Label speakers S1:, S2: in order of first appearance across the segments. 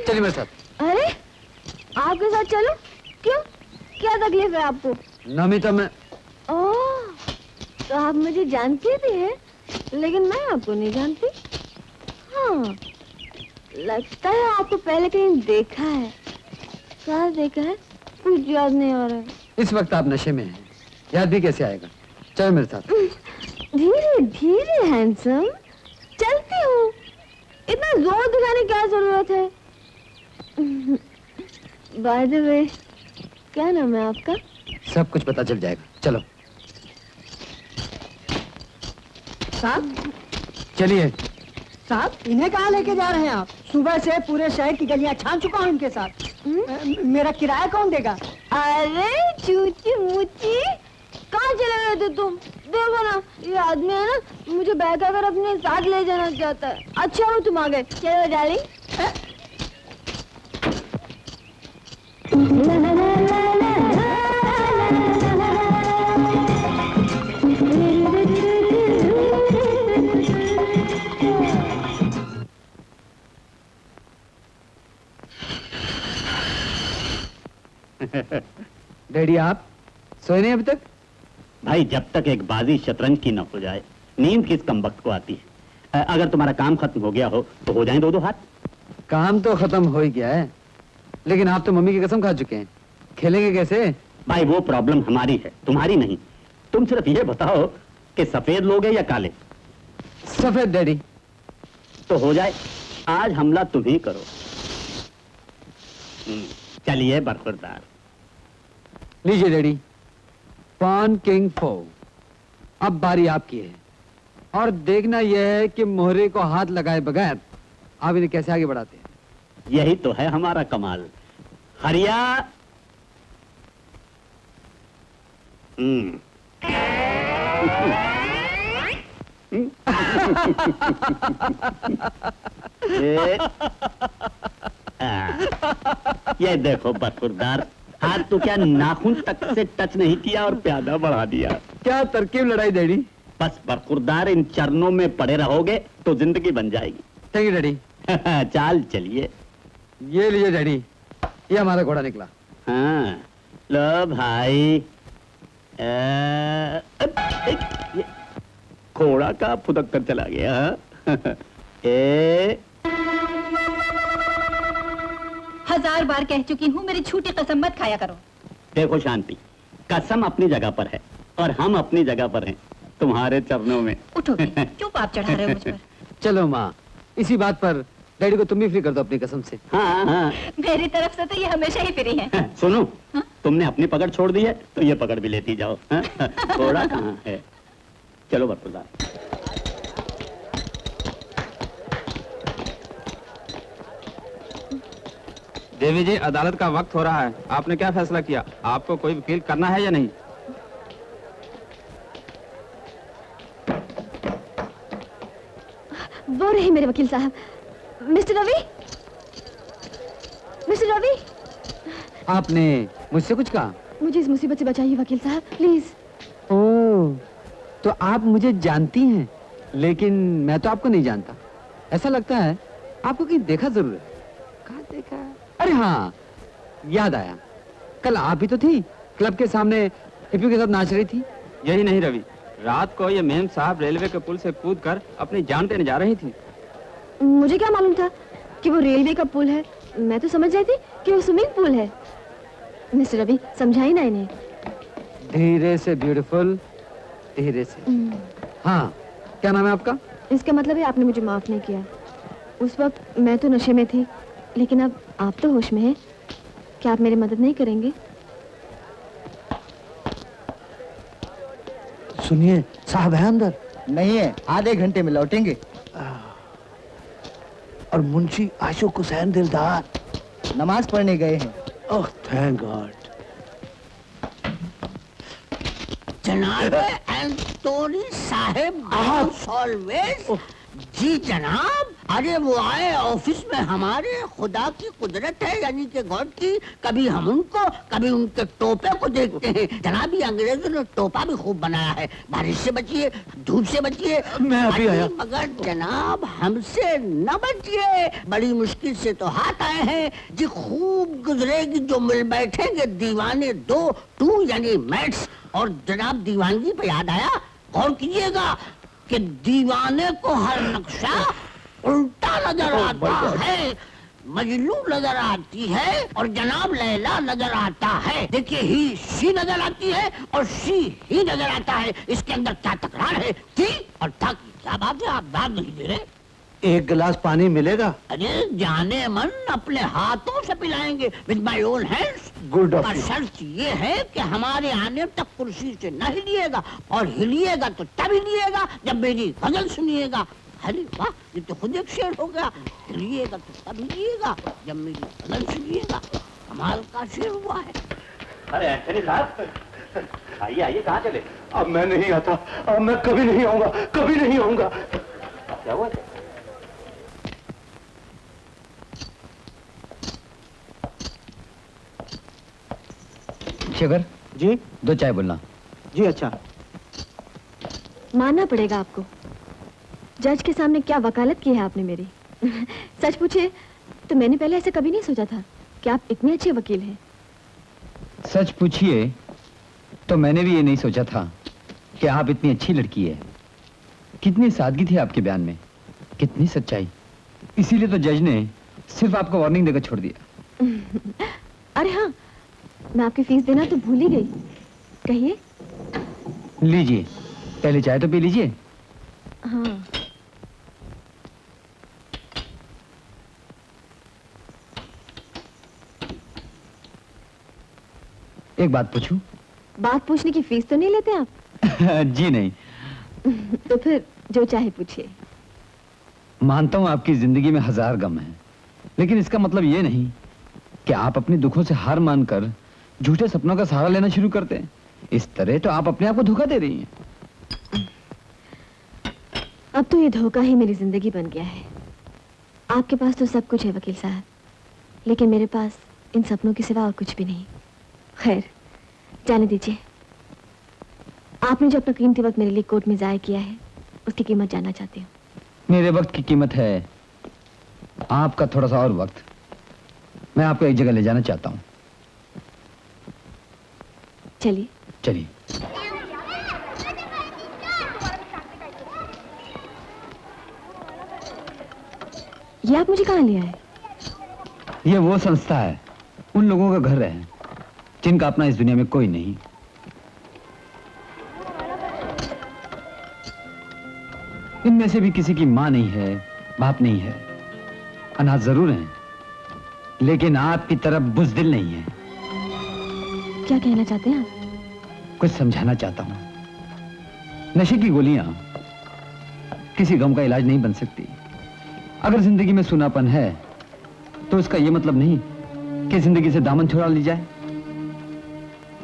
S1: चलिए मेरे साथ।
S2: अरे आपके साथ चलो? क्यों, क्या तकलीफ है आपको?
S1: नमिता मैं।
S2: ओह, तो आप मुझे जानती भी हैं, लेकिन मैं आपको नहीं जानती। हाँ, लगता है आपको पहले कहीं देखा है। क्या देखा है? कुछ याद नहीं आ रहा है।
S1: इस वक्त आप नशे में हैं, याद भी कैसे आएगा? चलो मेरे साथ।
S2: धीरे धीरे हैंडसम, चलती हूँ। इतना जोर दिखाने की क्या जरूरत है? बाय द वे, क्या नाम है आपका?
S1: सब कुछ पता चल जाएगा, चलो।
S3: साहब,
S1: चलिए।
S3: साहब इन्हें कहाँ लेके जा रहे हैं आप? सुबह से पूरे शहर की गलियां छान चुका हूँ इनके साथ। मेरा किराया कौन देगा?
S2: अरे चूची मुची, कहाँ चले गए थे तुम? देखो ना, ये आदमी है ना, मुझे बैग अगर अपने साथ ले जाना चाहता है। अच्छा हो तुम आ गए। चलो डार्लिंग।
S1: डैडी आप सोए नहीं अभी तक?
S4: भाई जब तक एक बाजी शतरंज की न हो जाए, नींद किस कमबख्त को आती है। अगर तुम्हारा काम खत्म हो गया हो तो हो जाएं दो दो हाथ।
S1: काम तो खत्म हो ही गया है, लेकिन आप तो मम्मी की कसम खा चुके हैं, खेलेंगे कैसे?
S4: भाई वो प्रॉब्लम हमारी है, तुम्हारी नहीं। तुम सिर्फ ये बताओ कि सफेद लोगे या काले?
S1: सफेद डैडी।
S4: तो हो जाए, आज हमला तुम ही करो। चलिए बरखुरदार।
S1: लीजिए डैडी, पान किंग फो। अब बारी आपकी है, और देखना यह है कि मोहरे को हाथ लगाए बगैर आप इन्हें कैसे आगे बढ़ाते हैं।
S4: यही तो है हमारा कमाल। हरिया। ये देखो बरखुरदार, हाथ तो क्या नाखून तक से टच नहीं किया और प्यादा बढ़ा दिया।
S1: क्या तरकीब लड़ाई डैडी।
S4: बस बरखुरदार, इन चरणों में पड़े रहोगे तो जिंदगी बन जाएगी।
S1: Thank you daddy.
S4: चाल चलिए।
S1: ये लीजिए डैडी, ये हमारा घोड़ा निकला।
S4: हाँ लो भाई। घोड़ा का फुदक कर चला गया। ए
S5: 1000 बार कह चुकी हूँ, मेरी झूठी कसम मत खाया करो।
S4: देखो शांति, कसम अपनी जगह पर है और हम अपनी जगह पर हैं, तुम्हारे चरणों में।
S5: उठो, क्यों पाप चढ़ा रहे हो मुझ पर?
S1: चलो माँ, इसी बात पर डैडी को तुम भी फ्री कर दो अपनी कसम से।
S4: हाँ हाँ।
S5: मेरी तरफ से तो ये हमेशा ही फ्री है।
S4: सुनो,
S5: हाँ?
S4: तुमने अपनी पकड़ छोड़ दी है तो ये पकड़ भी लेती जाओ। घोड़ा कहाँ है? चलो बरखुरदार।
S6: देवी जी, अदालत का वक्त हो रहा है, आपने क्या फैसला किया? आपको कोई वकील करना है या नहीं?
S2: वो रहे मेरे वकील साहब। Mister Ravi, mister Ravi.
S1: आपने मुझसे कुछ कहा?
S2: मुझे इस मुसीबत से बचाइए वकील साहब, प्लीज।
S1: ओह, तो आप मुझे जानती हैं, लेकिन मैं तो आपको नहीं जानता। ऐसा लगता है आपको कहीं देखा जरूर है। कहाँ देखा? अरे हाँ, याद आया, कल आप भी तो थी क्लब के सामने हिप्पी के साथ नाच रही थी।
S6: यही नहीं रवि, रात को ये मेम साहब रेलवे के पुल से कूदकर अपनी जान देने जा रही थी।
S2: मुझे क्या मालूम था कि वो रेलवे का पुल है। मैं तो समझ रही थी कि वो स्विमिंग पूल है। मिस्टर रवि, समझाई ना इन्हें।
S1: धीरे से ब्यूटीफुल, धीरे से। हाँ, क्या नाम है आपका?
S2: इसका मतलब है आपने मुझे माफ नहीं किया। उस वक्त मैं तो नशे में थी, लेकिन अब आप तो होश में हैं। क्या आप मेरी मदद नहीं करेंगे?
S1: सुनिए, साहब है अंदर?
S7: नहीं है, आधे घंटे में लौटेंगे।
S1: और मुंशी आशुक हुसैन दिलदार
S7: नमाज पढ़ने गए हैं।
S1: Oh thank God.
S8: जनाब एंटोनी साहब ऑलवेज। जी जनाब, अरे वो आए ऑफिस में, हमारे खुदा की कुदरत है, यानी कि गॉड की। कभी हम उनको, कभी उनके टोपे को देखते हैं। जनाब, ये अंग्रेजों ने टोपा भी खूब बनाया है। बारिश से बचिए, धूप से बचिए।
S1: मैं अभी आया।
S8: मगर जनाब हमसे न बचिए, बड़ी मुश्किल से तो हाथ आए हैं जी। खूब गुजरेगी जो मिल बैठेंगे दीवाने दो, टू यानी मैट्स। और जनाब दीवानगी पे याद आया, गौर कीजिएगा कि दीवाने को हर नक्शा उल्टा नजर आता है, मजनू नजर आती है और जनाब लैला नजर आता है। देखिए, ही शी नजर आती है और शी ही नजर आता है। इसके अंदर क्या तकरार है? थी और था की क्या बात है? आप दाद नहीं दे रहे।
S1: एक गिलास पानी मिलेगा?
S8: अरे जाने मन, अपने हाथों से पिलाएंगे, with my own hands.
S1: Good of
S8: पर
S1: यू।
S8: शर्त ये है कि हमारे आने तक कुर्सी से न हिलिएगा, और हिलिएगा तो तब हिलिएगा जब मेरी गजल सुनिएगा। अरे वाह, ये तो खुद एक शेर हो गया। हिलिएगा तो तब हिलिएगा जब मेरी गजल सुनिएगा। कमाल का शेर हुआ है।
S4: अरे एंथनी साहब, आइए आइए, कहाँ चले?
S1: अब मैं नहीं आता, अब मैं कभी नहीं आऊंगा, कभी नहीं आऊंगा।
S4: क्या हुआ?
S7: शेखर
S1: जी
S7: 2 चाय बोलना।
S1: जी अच्छा।
S2: मानना पड़ेगा आपको, जज के सामने क्या वकालत की है आपने मेरी। सच पूछे तो मैंने पहले ऐसे कभी नहीं सोचा था कि आप इतने अच्छे वकील हैं।
S7: सच पूछिए तो मैंने भी ये नहीं सोचा था कि आप इतनी अच्छी लड़की है। कितनी सादगी थी आपके बयान में, कितनी सच्चाई। इसीलिए तो जज ने सिर्फ आपको वार्निंग देकर छोड़ दिया।
S2: अरे हाँ, मैं आपकी फीस देना तो भूल ही गई। कहिए।
S7: लीजिए, पहले चाय तो पी लीजिए।
S2: हाँ।
S7: एक बात पूछूं?
S2: बात पूछने की फीस तो नहीं लेते आप?
S7: जी नहीं।
S2: तो फिर जो चाहे पूछिए।
S7: मानता हूं आपकी जिंदगी में 1000 गम हैं, लेकिन इसका मतलब ये नहीं कि आप अपने दुखों से हार मानकर झूठे सपनों का सहारा लेना शुरू करते हैं। इस तरह तो आप अपने आप को धोखा दे रही हैं।
S2: अब तो ये धोखा ही मेरी जिंदगी बन गया है। आपके पास तो सब कुछ है वकील साहब, लेकिन मेरे पास इन सपनों के सिवा और कुछ भी नहीं। खैर, जाने दीजिए। आपने जो अपना कीमती वक्त मेरे लिए कोर्ट में जाया किया है, उसकी कीमत जानना चाहती हूँ।
S7: मेरे वक्त की कीमत है आपका थोड़ा सा और वक्त। मैं आपको एक जगह ले जाना चाहता हूँ।
S2: चलिए।
S7: चलिए।
S2: ये आप मुझे कहाँ ले आए?
S7: ये वो संस्था है, उन लोगों का घर है जिनका अपना इस दुनिया में कोई नहीं। इनमें से भी किसी की माँ नहीं है, बाप नहीं है, अनाथ जरूर हैं, लेकिन आपकी तरफ बुज़दिल नहीं है।
S2: क्या कहना चाहते हैं आप?
S7: कुछ समझाना चाहता हूं। नशे की गोलियां किसी गम का इलाज नहीं बन सकती। अगर जिंदगी में सूनापन है तो इसका यह मतलब नहीं कि जिंदगी से दामन छुड़ा ली जाए।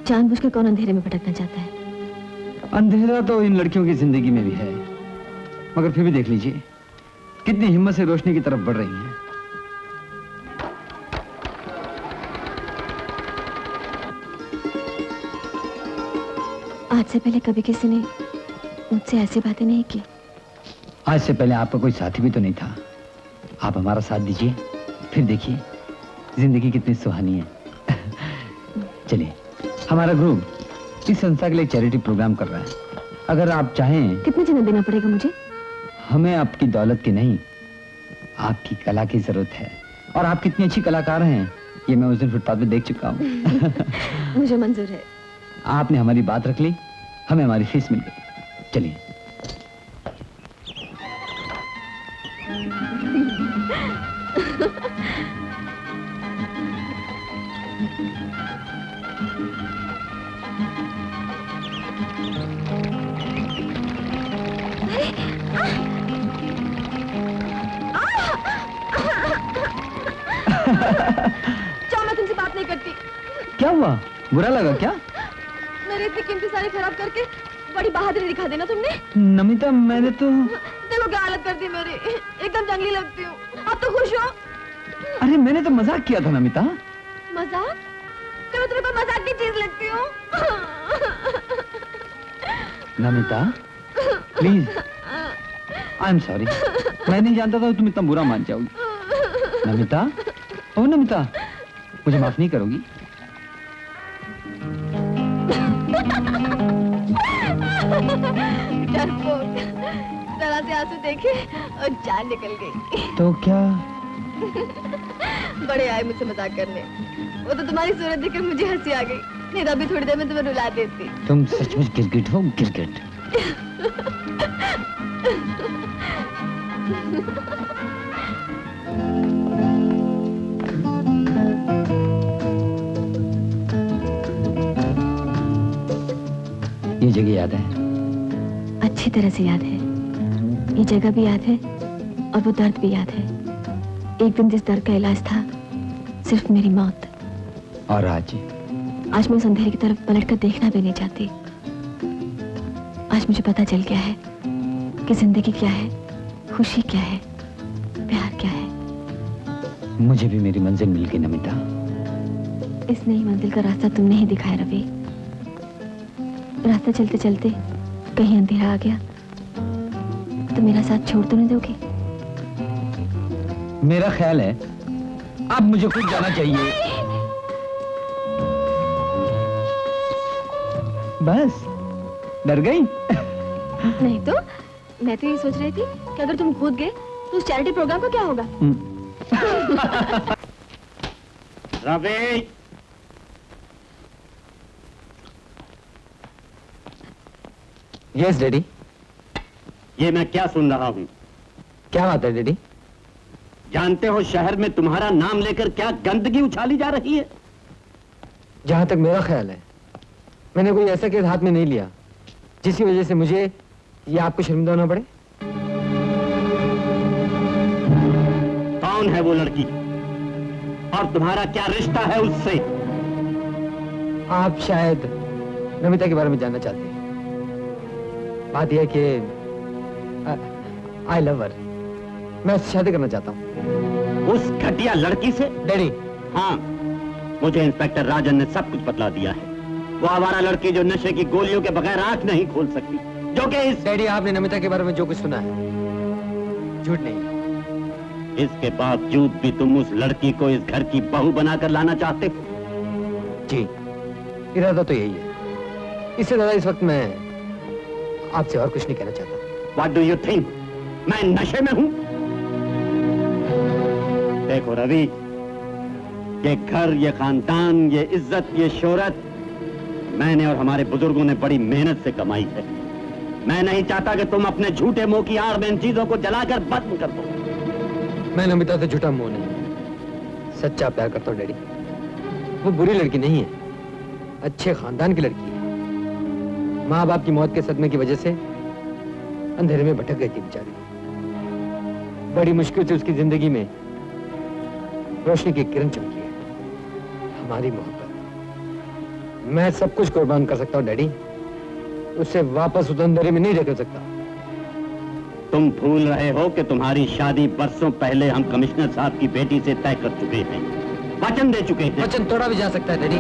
S2: जानबूझकर कौन अंधेरे में भटकना चाहता है?
S7: अंधेरा तो इन लड़कियों की जिंदगी में भी है, मगर फिर भी देख लीजिए कितनी हिम्मत से रोशनी की तरफ बढ़ रही हैं।
S2: आज से पहले कभी किसी ने मुझसे ऐसी बातें नहीं की।
S7: आज से पहले आपका कोई साथी भी तो नहीं था। आप हमारा साथ दीजिए, फिर देखिए जिंदगी कितनी सुहानी है। चलिए, हमारा ग्रुप इस संस्था के लिए चैरिटी प्रोग्राम कर रहा है। अगर आप चाहें।
S2: कितने जन्म देना पड़ेगा मुझे?
S7: हमें आपकी दौलत की नहीं, आपकी कला की जरूरत है। और आप कितनी अच्छी कलाकार हैं ये मैं उस दिन फुटपाथ पे देख चुका हूँ।
S2: मुझे मंजूर है।
S7: आपने हमारी बात रख ली, हमें हमारी फीस मिल गई। चलिए।
S2: जाओ, मैं तुमसे बात नहीं करती।
S7: क्या हुआ? बुरा लगा क्या?
S2: मेरी इतनी कीमती साड़ी खराब करके बड़ी बहादुरी दिखा देना तुमने।
S7: नमिता मैंने तो
S2: देखो क्या हालत कर दी मेरी, एकदम जंगली लगती हूँ। अब तो खुश हो?
S7: अरे मैंने तो मजाक किया था नमिता।
S2: मजाक? क्या मैं तुम्हें कोई मजाक की चीज लगती हूँ?
S7: Namita please, I am sorry. मैं नहीं जानता था तुम इतना बुरा मान जाओगी। नमिता, ओ नमिता, मुझे माफ नहीं करोगी?
S2: डरपोक, जरा से आंसू देखे और जान निकल गई।
S7: तो क्या?
S2: बड़े आए मुझसे मजाक करने। वो तो तुम्हारी सूरत देखकर मुझे हंसी आ गई, नहीं तो अभी थोड़ी देर में तुम्हें रुला देती।
S7: तुम सचमुच गिरगिट हो, गिरगिट। ये जगह याद है?
S2: अच्छी तरह से याद है। ये जगह भी याद है और वो दर्द भी याद है। एक दिन जिस दर्द का इलाज था सिर्फ मेरी मौत।
S7: और आज
S2: मैं उस अंधेरे की तरफ पलटकर देखना भी नहीं चाहती। आज मुझे पता चल गया है कि जिंदगी क्या है, खुशी क्या है, प्यार क्या है।
S7: मुझे भी मेरी मंजिल मिल गई नमिता।
S2: इस नई मंजिल का रास्ता तुमने ही दिखाया रवि। रास्ता चलते चलते कहीं अंधेरा आ गया तो मेरा साथ छोड़ तो नहीं दोगे?
S7: मेरा ख्याल है अब मुझे खुद जाना चाहिए। बस डर गई?
S2: नहीं तो मैं तो ये सोच रही थी कि अगर तुम कूद गए तो उस चैरिटी प्रोग्राम का क्या होगा?
S4: Ravi,
S1: yes daddy.
S4: ये मैं क्या सुन रहा हूँ?
S1: क्या बात है डैडी?
S4: जानते हो शहर में तुम्हारा नाम लेकर क्या गंदगी उछाली जा रही है?
S1: जहां तक मेरा ख्याल है मैंने कोई ऐसा केस हाथ में नहीं लिया जिसकी वजह से मुझे या आपको शर्मिंदा होना पड़े।
S4: कौन है वो लड़की और तुम्हारा क्या रिश्ता है उससे?
S1: आप शायद नमिता के बारे में जानना चाहते हैं। बात यह है कि आई लव हर। मैं उससे शादी करना चाहता हूँ।
S4: उस घटिया लड़की से?
S1: डैडी,
S4: हाँ, मुझे इंस्पेक्टर राजन ने सब कुछ बतला दिया है। वो आवारा लड़की जो नशे की गोलियों के बगैर आंख नहीं खोल सकती, जो कि इस...
S1: डैडी, आपने नमिता के बारे में जो कुछ सुना है झूठ नहीं।
S4: इसके बावजूद भी तुम उस लड़की को इस घर की बहू बनाकर लाना चाहते हो?
S1: जी, इरादा तो यही है। इससे ज्यादा इस वक्त मैं आपसे और कुछ नहीं कहना चाहता।
S4: What do you think? मैं नशे में हूं? देखो रवि, ये घर, ये खानदान, ये इज्जत, ये शोहरत मैंने और हमारे बुजुर्गों ने बड़ी मेहनत से कमाई है। मैं नहीं चाहता कि तुम अपने झूठे मोह की आड़ में इन चीजों को जलाकर भस्म कर दो।
S1: मैं नमिता से झूठा मोह नहीं, सच्चा प्यार करता हूँ डैडी। वो बुरी लड़की नहीं है, अच्छे खानदान की लड़की है। माँ बाप की मौत के सदमे की वजह से अंधेरे में भटक गई थी बेचारी। बड़ी मुश्किल से उसकी जिंदगी में रोशनी की किरण चमकी है, हमारी मोहब्बत। मैं सब कुछ कुर्बान कर सकता हूँ डैडी, उससे वापस उस अंधेरे में नहीं ढकेल सकता।
S4: तुम भूल रहे हो कि तुम्हारी शादी बरसों पहले हम कमिश्नर साहब की बेटी से तय कर चुके हैं, वचन दे चुके हैं।
S1: वचन तोड़ा भी जा सकता है डैडी।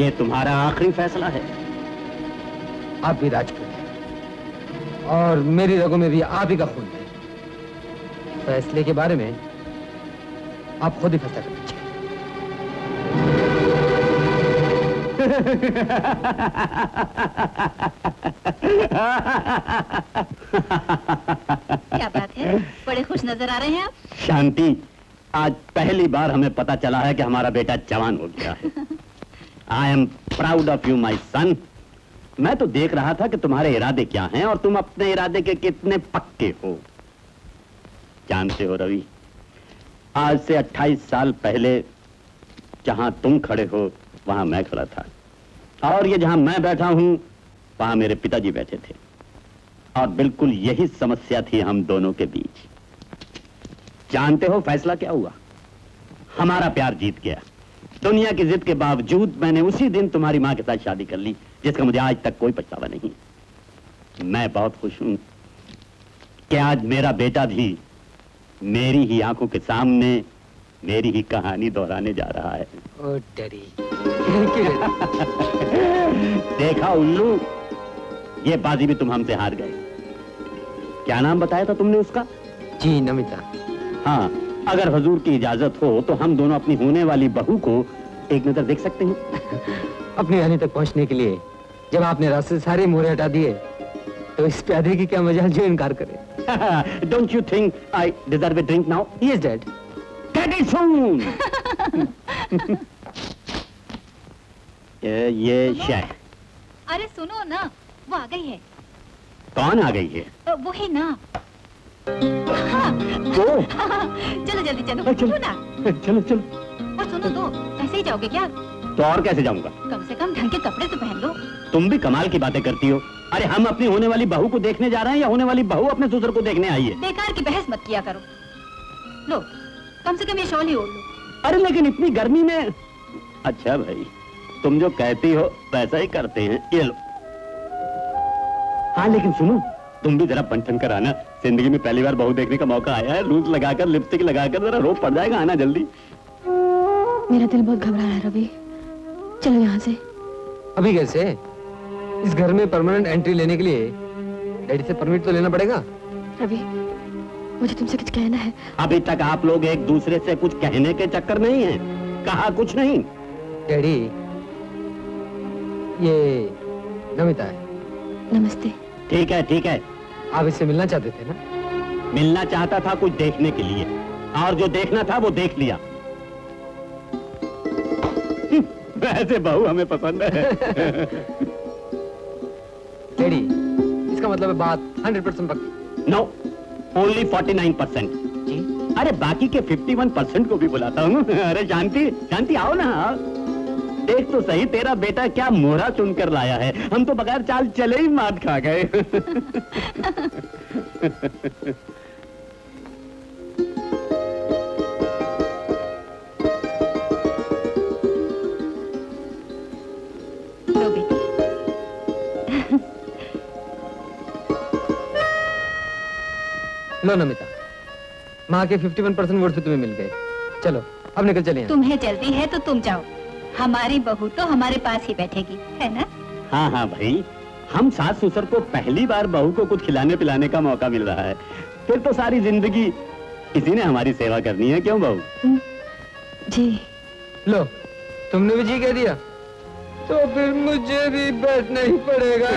S4: ये तुम्हारा आखिरी फैसला है।
S1: आप भी राजपूत हैं और मेरी रगों में भी आप ही का खून है। फैसले के बारे में आप खुद ही फैसला कर लीजिए।
S5: क्या बात है, बड़े खुश नजर आ रहे हैं आप।
S4: शांति, आज पहली बार हमें पता चला है कि हमारा बेटा जवान हो गया है। I am proud of you my son. मैं तो देख रहा था कि तुम्हारे इरादे क्या हैं और तुम अपने इरादे के कितने पक्के हो। जानते हो रवि, आज से 28 साल पहले जहां तुम खड़े हो वहां मैं खड़ा था, और ये जहां मैं बैठा हूं वहां मेरे पिताजी बैठे थे, और बिल्कुल यही समस्या थी हम दोनों के बीच। जानते हो फैसला क्या हुआ? हमारा प्यार जीत गया। दुनिया की जिद के बावजूद मैंने उसी दिन तुम्हारी मां के साथ शादी कर ली, जिसका मुझे आज तक कोई पछतावा नहीं। मैं बहुत खुश हूं कि आज मेरा बेटा भी मेरी ही आंखों के सामने मेरी ही कहानी दोहराने जा रहा है।
S1: ओ डैडी, थैंक यू।
S4: देखा उल्लू, ये बाजी भी तुम हमसे हार गए। क्या नाम बताया था तुमने उसका?
S1: जी, नमिता।
S4: हाँ, अगर हुजूर की इजाजत हो तो हम दोनों अपनी होने वाली बहू को एक नजर देख सकते हैं।
S1: अपनी रानी तक पहुंचने के लिए जब आपने रास्ते से सारे मोहरे हटा दिए तो इस प्यादे की क्या मजाल जो इनकार करे।
S4: Don't you think I deserve a drink now?
S1: Yes dad.
S4: Get it soon. ये शाय।
S5: अरे सुनो ना, वो आ गई है।
S4: कौन आ गई है?
S5: वो है ना।
S4: ओ,
S5: चलो जल्दी चलो,
S4: चलो।
S5: चलो ना।
S4: चलो चलो।
S5: और सुनो तो, ऐसे ही जाओगे क्या?
S4: तो और कैसे जाऊंगा?
S5: कम से कम ढंग के कपड़े तो पहन लो।
S4: तुम भी कमाल की बातें करती हो। अरे हम अपनी होने वाली बहू को देखने जा रहे हैं या होने वाली बहू अपने ससुर को देखने आई है?
S5: बेकार की बहस मत किया करो। लो, कम से कम ये शॉल ही ओढ़ लो।
S4: अरे लेकिन इतनी गर्मी में। अच्छा भाई, तुम जो कहती हो वैसा ही करते हैं। ये लो। हाँ लेकिन सुनो, तुम भी जरा बंठन कर आना। जिंदगी में पहली बार बहू देखने का मौका आया है। रूज लगाकर, लिपस्टिक लगाकर जरा रोब पड़ जाएगा। आना जल्दी।
S2: मेरा दिल बहुत घबरा रहा है रवि, चलो यहाँ से।
S1: अभी कैसे? इस घर में परमानेंट एंट्री लेने के लिए डैडी से परमिट तो लेना पड़ेगा।
S2: रवि, मुझे तुमसे कुछ कहना है।
S4: अभी तक आप लोग एक दूसरे से कुछ कहने के चक्कर नहीं है? कहा कुछ नहीं?
S1: डैडी, ये नमिता है।
S2: नमस्ते।
S4: ठीक है ठीक है।
S1: आप इससे मिलना चाहते थे ना?
S4: मिलना चाहता था कुछ देखने के लिए, और जो देखना था वो देख लिया। वैसे बहू हमें पसंद है।
S1: डैडी, इसका मतलब है बात 100% पक्की?
S4: No, only 49%।
S1: जी?
S4: अरे बाकी के 51% को भी बुलाता हूँ। अरे शांति, शांति आओ ना। देख तो सही, तेरा बेटा क्या मोहरा चुनकर लाया है। हम तो बगैर चाल चले ही मात खा गए।
S5: लो बेटी।
S1: लो नमिता, माँ के 51% वोट से तुम्हें मिल गए। चलो अब निकल चले यहाँ।
S5: तुम्हें जल्दी है तो तुम जाओ, हमारी बहू तो हमारे पास ही बैठेगी, है ना?
S4: हाँ हाँ भाई, हम सास ससुर को पहली बार बहू को कुछ खिलाने पिलाने का मौका मिल रहा है। फिर तो सारी जिंदगी इसी ने हमारी सेवा करनी है, क्यों बहू?
S2: जी।
S1: लो, तुमने भी जी कह दिया तो फिर मुझे भी बैठना ही पड़ेगा।